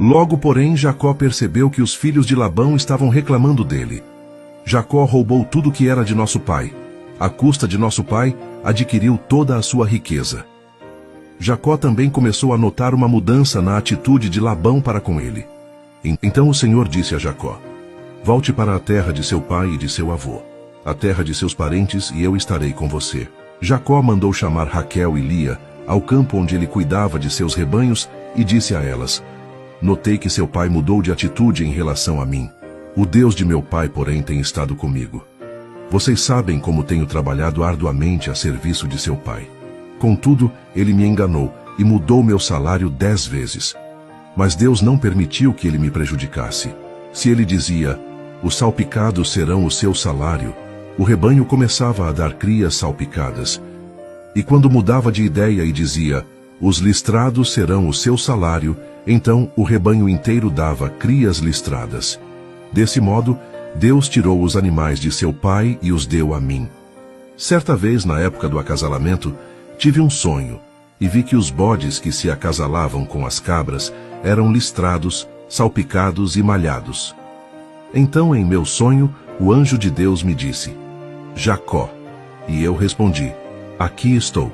Logo, porém, Jacó percebeu que os filhos de Labão estavam reclamando dele. Jacó roubou tudo que era de nosso pai. À custa de nosso pai, adquiriu toda a sua riqueza. Jacó também começou a notar uma mudança na atitude de Labão para com ele. Então o Senhor disse a Jacó: volte para a terra de seu pai e de seu avô, a terra de seus parentes, e eu estarei com você. Jacó mandou chamar Raquel e Lia ao campo onde ele cuidava de seus rebanhos e disse a elas: notei que seu pai mudou de atitude em relação a mim. O Deus de meu pai, porém, tem estado comigo. Vocês sabem como tenho trabalhado arduamente a serviço de seu pai. Contudo, ele me enganou e mudou meu salário 10 vezes. Mas Deus não permitiu que ele me prejudicasse. Se ele dizia: os salpicados serão o seu salário, o rebanho começava a dar crias salpicadas. E quando mudava de ideia e dizia: os listrados serão o seu salário, então o rebanho inteiro dava crias listradas. Desse modo, Deus tirou os animais de seu pai e os deu a mim. Certa vez, na época do acasalamento, tive um sonho, e vi que os bodes que se acasalavam com as cabras eram listrados, salpicados e malhados. Então, em meu sonho, o anjo de Deus me disse: Jacó. E eu respondi: aqui estou.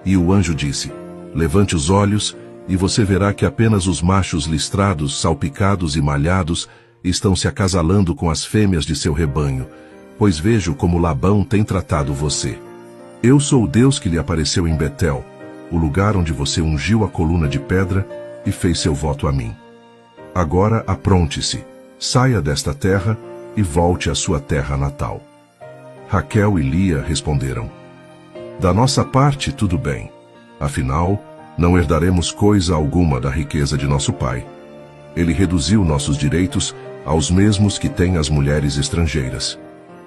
E o anjo disse: levante os olhos, e você verá que apenas os machos listrados, salpicados e malhados estão se acasalando com as fêmeas de seu rebanho, pois vejo como Labão tem tratado você. Eu sou o Deus que lhe apareceu em Betel, o lugar onde você ungiu a coluna de pedra e fez seu voto a mim. Agora apronte-se, saia desta terra e volte à sua terra natal. Raquel e Lia responderam: da nossa parte, tudo bem. Afinal, não herdaremos coisa alguma da riqueza de nosso pai. Ele reduziu nossos direitos aos mesmos que têm as mulheres estrangeiras.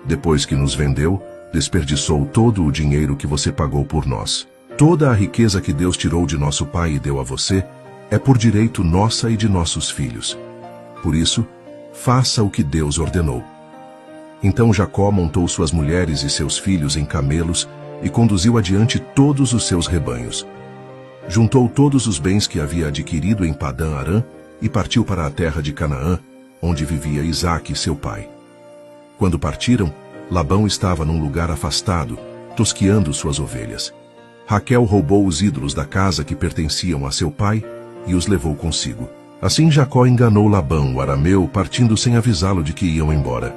Depois que nos vendeu, desperdiçou todo o dinheiro que você pagou por nós. Toda a riqueza que Deus tirou de nosso pai e deu a você é por direito nossa e de nossos filhos. Por isso, faça o que Deus ordenou. Então Jacó montou suas mulheres e seus filhos em camelos e conduziu adiante todos os seus rebanhos. Juntou todos os bens que havia adquirido em Padã-Arã e partiu para a terra de Canaã, onde vivia Isaque, seu pai. Quando partiram, Labão estava num lugar afastado, tosqueando suas ovelhas. Raquel roubou os ídolos da casa que pertenciam a seu pai e os levou consigo. Assim Jacó enganou Labão, o arameu, partindo sem avisá-lo de que iam embora.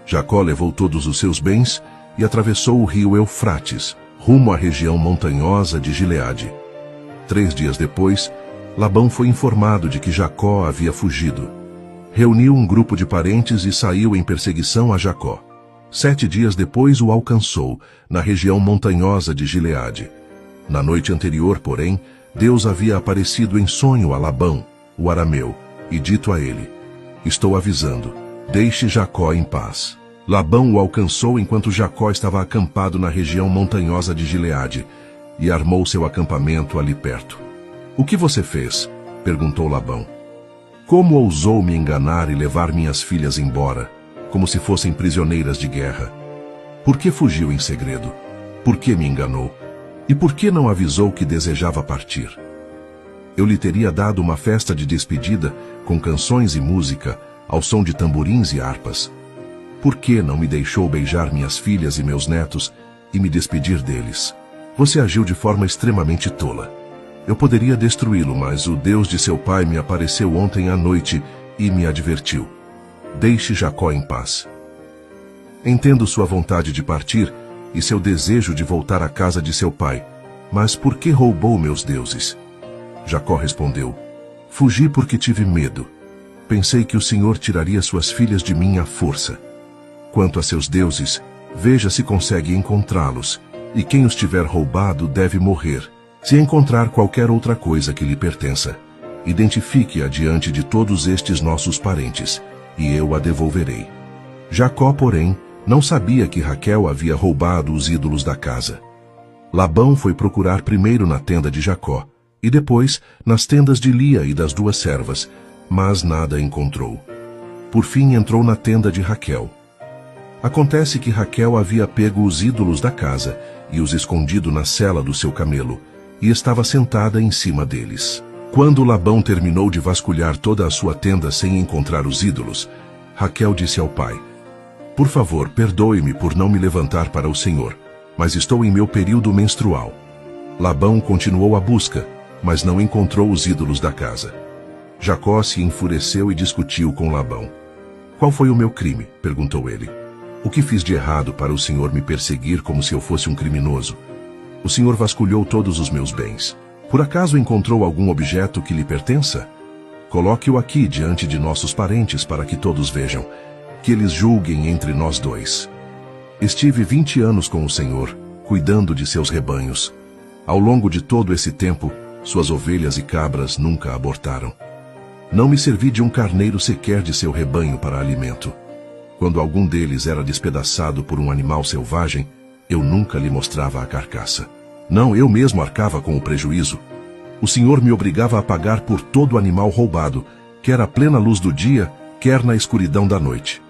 Jacó levou todos os seus bens e atravessou o rio Eufrates, rumo à região montanhosa de Gileade. 3 dias depois, Labão foi informado de que Jacó havia fugido. Reuniu um grupo de parentes e saiu em perseguição a Jacó. 7 dias depois o alcançou, na região montanhosa de Gileade. Na noite anterior, porém, Deus havia aparecido em sonho a Labão, o arameu, e dito a ele: estou avisando, deixe Jacó em paz. Labão o alcançou enquanto Jacó estava acampado na região montanhosa de Gileade, e armou seu acampamento ali perto. O que você fez? Perguntou Labão. Como ousou me enganar e levar minhas filhas embora, como se fossem prisioneiras de guerra? Por que fugiu em segredo? Por que me enganou? E por que não avisou que desejava partir? Eu lhe teria dado uma festa de despedida, com canções e música, ao som de tamborins e harpas. Por que não me deixou beijar minhas filhas e meus netos e me despedir deles? Você agiu de forma extremamente tola. Eu poderia destruí-lo, mas o Deus de seu pai me apareceu ontem à noite e me advertiu: deixe Jacó em paz. Entendo sua vontade de partir e seu desejo de voltar à casa de seu pai, mas por que roubou meus deuses? Jacó respondeu: fugi porque tive medo. Pensei que o Senhor tiraria suas filhas de mim à força. Quanto a seus deuses, veja se consegue encontrá-los, e quem os tiver roubado deve morrer. Se encontrar qualquer outra coisa que lhe pertença, identifique-a diante de todos estes nossos parentes, e eu a devolverei. Jacó, porém, não sabia que Raquel havia roubado os ídolos da casa. Labão foi procurar primeiro na tenda de Jacó, e depois nas tendas de Lia e das 2 servas, mas nada encontrou. Por fim entrou na tenda de Raquel. Acontece que Raquel havia pego os ídolos da casa e os escondido na sela do seu camelo, e estava sentada em cima deles. Quando Labão terminou de vasculhar toda a sua tenda sem encontrar os ídolos, Raquel disse ao pai: Por favor, perdoe-me por não me levantar para o Senhor, mas estou em meu período menstrual. Labão continuou a busca, mas não encontrou os ídolos da casa. Jacó se enfureceu e discutiu com Labão. Qual foi o meu crime? Perguntou ele. O que fiz de errado para o Senhor me perseguir como se eu fosse um criminoso? O Senhor vasculhou todos os meus bens. Por acaso encontrou algum objeto que lhe pertença? Coloque-o aqui diante de nossos parentes para que todos vejam, que eles julguem entre nós dois. Estive 20 anos com o Senhor, cuidando de seus rebanhos. Ao longo de todo esse tempo, suas ovelhas e cabras nunca abortaram. Não me servi de um carneiro sequer de seu rebanho para alimento. Quando algum deles era despedaçado por um animal selvagem, eu nunca lhe mostrava a carcaça. Não, eu mesmo arcava com o prejuízo. O Senhor me obrigava a pagar por todo animal roubado, quer à plena luz do dia, quer na escuridão da noite.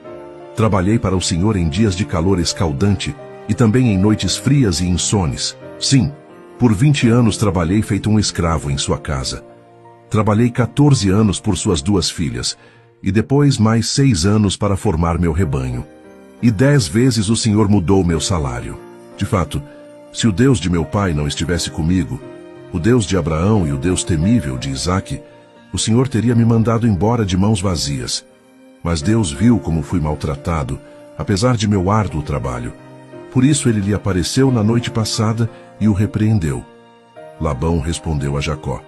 Trabalhei para o Senhor em dias de calor escaldante e também em noites frias e insones. Sim, por 20 anos trabalhei feito um escravo em sua casa. Trabalhei 14 anos por suas 2 filhas, e depois mais 6 anos para formar meu rebanho. E 10 vezes o Senhor mudou meu salário. De fato, se o Deus de meu pai não estivesse comigo, o Deus de Abraão e o Deus temível de Isaque, o Senhor teria me mandado embora de mãos vazias. Mas Deus viu como fui maltratado, apesar de meu árduo trabalho. Por isso ele lhe apareceu na noite passada e o repreendeu. Labão respondeu a Jacó: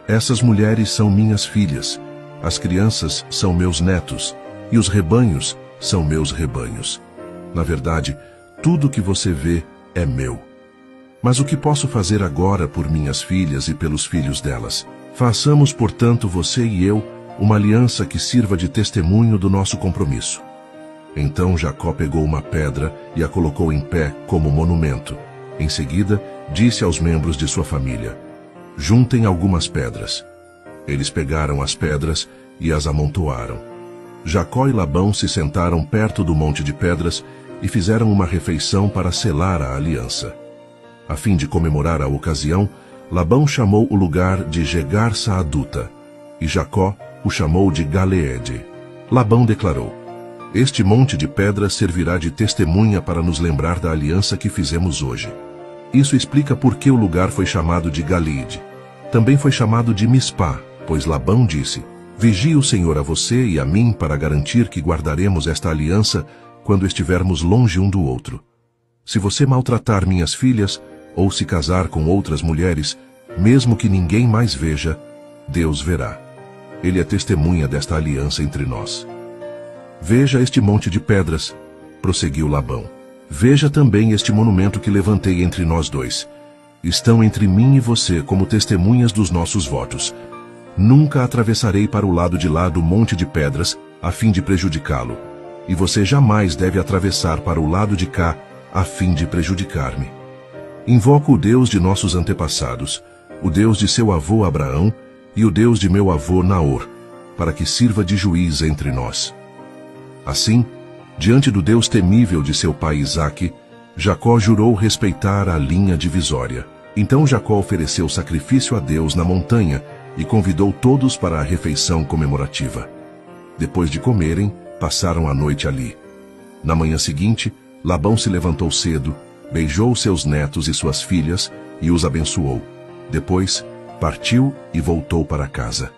Essas mulheres são minhas filhas, as crianças são meus netos, e os rebanhos são meus rebanhos. Na verdade, tudo que você vê é meu. Mas o que posso fazer agora por minhas filhas e pelos filhos delas? Façamos, portanto, você e eu, uma aliança que sirva de testemunho do nosso compromisso. Então Jacó pegou uma pedra e a colocou em pé como monumento. Em seguida, disse aos membros de sua família: Juntem algumas pedras. Eles pegaram as pedras e as amontoaram. Jacó e Labão se sentaram perto do monte de pedras e fizeram uma refeição para selar a aliança. A fim de comemorar a ocasião, Labão chamou o lugar de Jegar Saaduta, e Jacó o chamou de Galeede. Labão declarou: Este monte de pedras servirá de testemunha para nos lembrar da aliança que fizemos hoje. Isso explica por que o lugar foi chamado de Galeede. Também foi chamado de Mispá, pois Labão disse: Vigie o Senhor a você e a mim para garantir que guardaremos esta aliança quando estivermos longe um do outro. Se você maltratar minhas filhas, ou se casar com outras mulheres, mesmo que ninguém mais veja, Deus verá. Ele é testemunha desta aliança entre nós. Veja este monte de pedras, prosseguiu Labão. Veja também este monumento que levantei entre nós dois. Estão entre mim e você como testemunhas dos nossos votos. Nunca atravessarei para o lado de lá do monte de pedras, a fim de prejudicá-lo. E você jamais deve atravessar para o lado de cá, a fim de prejudicar-me. Invoco o Deus de nossos antepassados, o Deus de seu avô Abraão e o Deus de meu avô Naor, para que sirva de juiz entre nós. Assim, diante do Deus temível de seu pai Isaque, Jacó jurou respeitar a linha divisória. Então Jacó ofereceu sacrifício a Deus na montanha e convidou todos para a refeição comemorativa. Depois de comerem, passaram a noite ali. Na manhã seguinte, Labão se levantou cedo, beijou seus netos e suas filhas e os abençoou. Depois, partiu e voltou para casa.